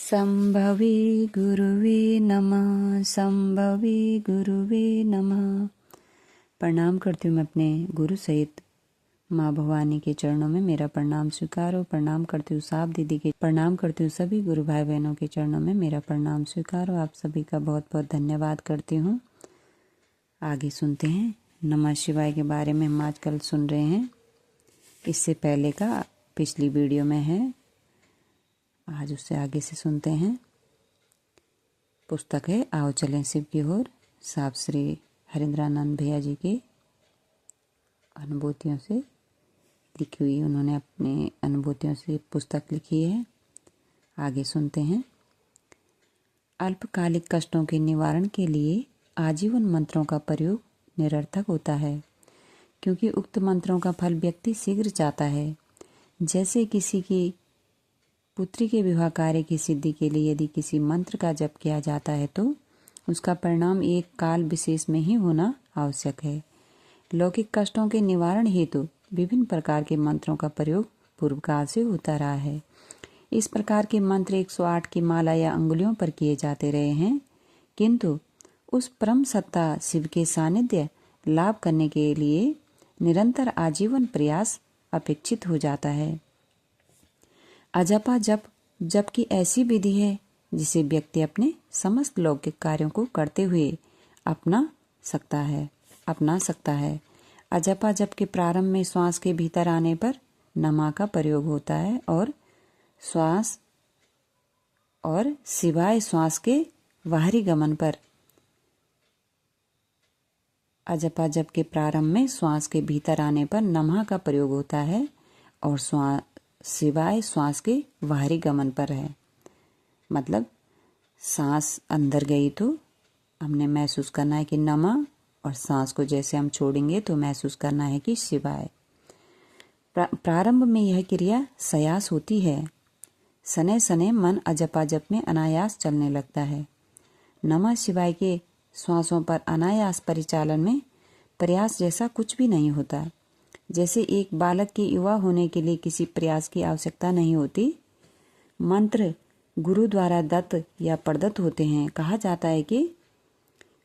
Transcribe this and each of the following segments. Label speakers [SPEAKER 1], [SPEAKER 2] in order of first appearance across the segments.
[SPEAKER 1] संभवी गुरुवे नमः, संभवी गुरुवे नमः। प्रणाम करती हूँ मैं अपने गुरु सहित माँ भवानी के चरणों में मेरा प्रणाम स्वीकारो। प्रणाम करती हूँ साहब दीदी के, प्रणाम करती हूँ सभी गुरु भाई बहनों के चरणों में मेरा प्रणाम स्वीकारो। आप सभी का बहुत बहुत धन्यवाद करती हूँ। आगे सुनते हैं नमः शिवाय के बारे में। हम आजकल सुन रहे हैं, इससे पहले का पिछली वीडियो में है, आज उससे आगे से सुनते हैं। पुस्तक है आओ चलें शिव की ओर, साहब श्री हरिंद्रानंद भैया जी के अनुभूतियों से लिखी हुई, उन्होंने अपनी अनुभूतियों से पुस्तक लिखी है। आगे सुनते हैं। अल्पकालिक कष्टों के निवारण के लिए आजीवन मंत्रों का प्रयोग निरर्थक होता है, क्योंकि उक्त मंत्रों का फल व्यक्ति शीघ्र चाहता है। जैसे किसी की पुत्री के विवाह कार्य की सिद्धि के लिए यदि किसी मंत्र का जप किया जाता है तो उसका परिणाम एक काल विशेष में ही होना आवश्यक है। लौकिक कष्टों के निवारण हेतु विभिन्न प्रकार के मंत्रों का प्रयोग पूर्व काल से होता रहा है। इस प्रकार के मंत्र 108 की माला या अंगुलियों पर किए जाते रहे हैं, किंतु उस परम सत्ता शिव के सानिध्य लाभ करने के लिए निरंतर आजीवन प्रयास अपेक्षित हो जाता है। अजपा जप जबकि ऐसी विधि है जिसे व्यक्ति अपने समस्त लौकिक कार्यों को करते हुए अपना सकता है। अजपा जप के प्रारंभ में श्वास के भीतर आने पर नमा का प्रयोग होता है और सिवाय श्वास के बाहरी गमन पर। अजपा जप के प्रारंभ में श्वास के भीतर आने पर नमा का प्रयोग होता है और सिवाय श्वास के बाहरी गमन पर है। मतलब सांस अंदर गई तो हमने महसूस करना है कि नमा, और सांस को जैसे हम छोड़ेंगे तो महसूस करना है कि शिवाय। प्रारंभ में यह क्रिया सयास होती है। सने सने मन अजपा जप में अनायास चलने लगता है। नमः शिवाय के श्वासों पर अनायास परिचालन में प्रयास जैसा कुछ भी नहीं होता। जैसे एक बालक के युवा होने के लिए किसी प्रयास की आवश्यकता नहीं होती। मंत्र गुरु द्वारा दत्त या प्रदत्त होते हैं। कहा जाता है कि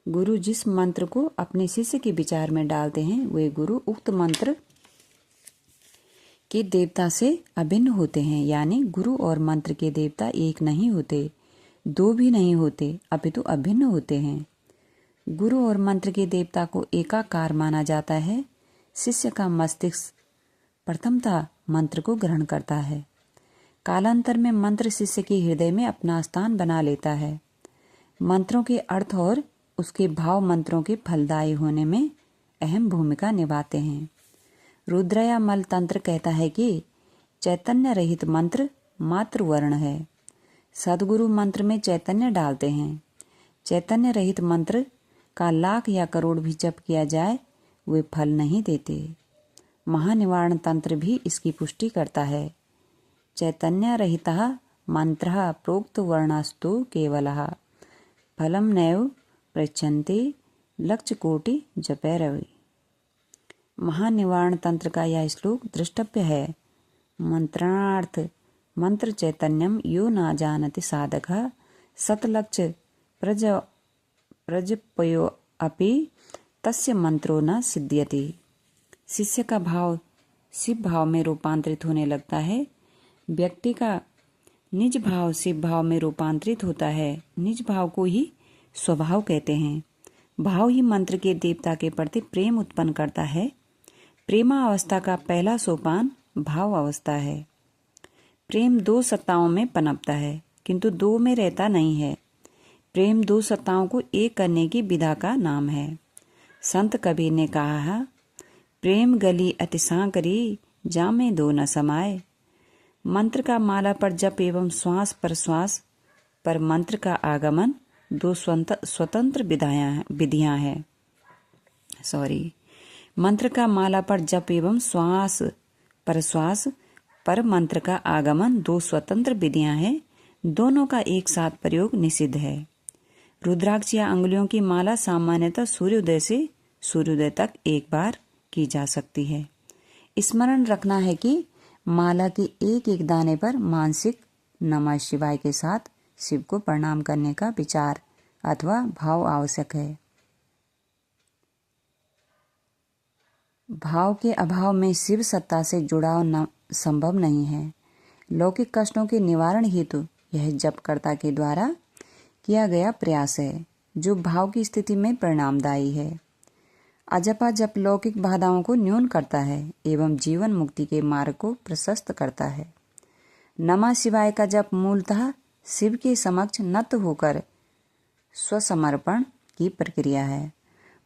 [SPEAKER 1] गुरु जिस मंत्र को अपने शिष्य के विचार में डालते हैं वे गुरु उक्त मंत्र के देवता से अभिन्न होते हैं। यानी गुरु और मंत्र के देवता एक नहीं होते, दो भी नहीं होते, अपितु अभिन्न होते हैं। गुरु और मंत्र के देवता को एकाकार माना जाता है। शिष्य का मस्तिष्क प्रथमतः मंत्र को ग्रहण करता है। कालांतर में मंत्र शिष्य के हृदय में अपना स्थान बना लेता है। मंत्रों के अर्थ और उसके भाव मंत्रों के फलदायी होने में अहम भूमिका निभाते हैं। रुद्रयामल तंत्र कहता है कि चैतन्य रहित मंत्र मात्र वर्ण है। सदगुरु मंत्र में चैतन्य डालते हैं। चैतन्य रहित मंत्र का लाख या करोड़ भी जप किया जाए वे फल नहीं देते। महानिवारण तंत्र भी इसकी पुष्टि करता है। चैतन्य रहितः मंत्रः प्रोक्त वर्णस्तु केवलः फलम नैव पृच्छन्ति लक्ष्य कोटि जपैरवि। महानिवारण तंत्र का यह श्लोक द्रष्टव्य है। मंत्रणार्थ मंत्र चैतन्यम यो न जानति साधकः सतलक्ष्य प्रजपयो अपि तस्य मंत्रो न सिद्ध्यति। शिष्य का भाव शिव भाव में रूपांतरित होने लगता है। व्यक्ति का निज भाव शिव भाव में रूपांतरित होता है। निज भाव को ही स्वभाव कहते हैं। भाव ही मंत्र के देवता के प्रति प्रेम उत्पन्न करता है। प्रेमा अवस्था का पहला सोपान भाव अवस्था है। प्रेम दो सत्ताओं में पनपता है, किंतु दो में रहता नहीं है। प्रेम दो सत्ताओं को एक करने की विधा का नाम है। संत कबीर ने कहा है, प्रेम गली अति सांकरी जामे दो न समाए। मंत्र का माला पर जप एवं श्वास पर श्वास पर मंत्र का आगमन दो स्वतंत्र विधियां हैं। मंत्र का माला पर जप एवं श्वास पर मंत्र का आगमन दो स्वतंत्र विधियां हैं। दोनों का एक साथ प्रयोग निषिद्ध है। रुद्राक्ष या अंगुलियों की माला सामान्यतः सूर्योदय से सूर्योदय तक एक बार की जा सकती है। स्मरण रखना है कि माला के एक एक दाने पर मानसिक नमः शिवाय के साथ शिव को प्रणाम करने का विचार अथवा भाव आवश्यक है। भाव के अभाव में शिव सत्ता से जुड़ाव संभव नहीं है। लौकिक कष्टों के निवारण हेतु यह जपकर्ता के द्वारा किया गया प्रयास है, जो भाव की स्थिति में परिणामदायी है। अजपा जप लौकिक बाधाओं को न्यून करता है एवं जीवन मुक्ति के मार्ग को प्रशस्त करता है। नमः शिवाय का जप मूलतः शिव के समक्ष नत होकर स्वसमर्पण की प्रक्रिया है।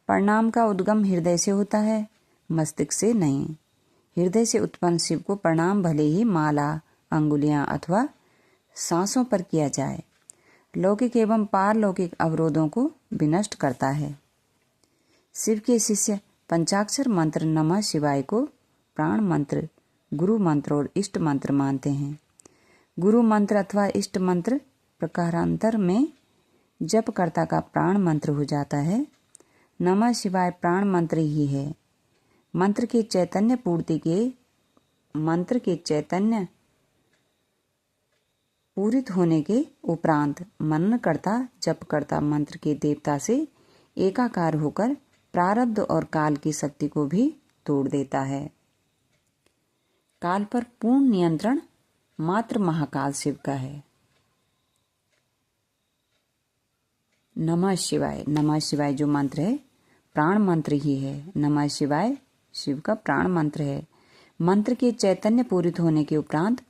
[SPEAKER 1] प्रणाम का उद्गम हृदय से होता है, मस्तिष्क से नहीं। हृदय से उत्पन्न शिव को प्रणाम भले ही माला, अंगुलियां अथवा सांसों पर किया जाए, लौकिक एवं पारलौकिक अवरोधों को विनष्ट करता है। शिव के शिष्य पंचाक्षर मंत्र नमः शिवाय को प्राण मंत्र, गुरु मंत्र और इष्ट मंत्र मानते हैं। गुरु मंत्र अथवा इष्ट मंत्र प्रकारांतर में जपकर्ता का प्राण मंत्र हो जाता है। नमः शिवाय प्राण मंत्र ही है। मंत्र के चैतन्य पूरित होने के उपरांत मननकर्ता जपकर्ता मंत्र के देवता से एकाकार होकर प्रारब्ध और काल की शक्ति को भी तोड़ देता है। काल पर पूर्ण नियंत्रण मात्र महाकाल शिव का है। नमः शिवाय जो मंत्र है प्राण मंत्र ही है। नमः शिवाय शिव का प्राण मंत्र है। मंत्र के चैतन्य पूरित होने के उपरांत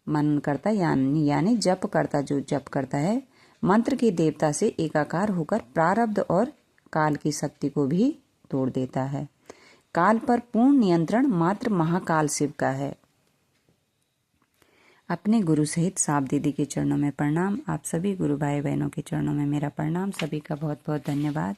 [SPEAKER 1] मनन करता यानी जप करता जो जप करता है मंत्र के देवता से एकाकार होकर प्रारब्ध और काल की शक्ति को भी तोड़ देता है। काल पर पूर्ण नियंत्रण मात्र महाकाल शिव का है। अपने गुरु सहित साप दीदी के चरणों में प्रणाम। आप सभी गुरु भाई बहनों के चरणों में मेरा प्रणाम। सभी का बहुत बहुत धन्यवाद।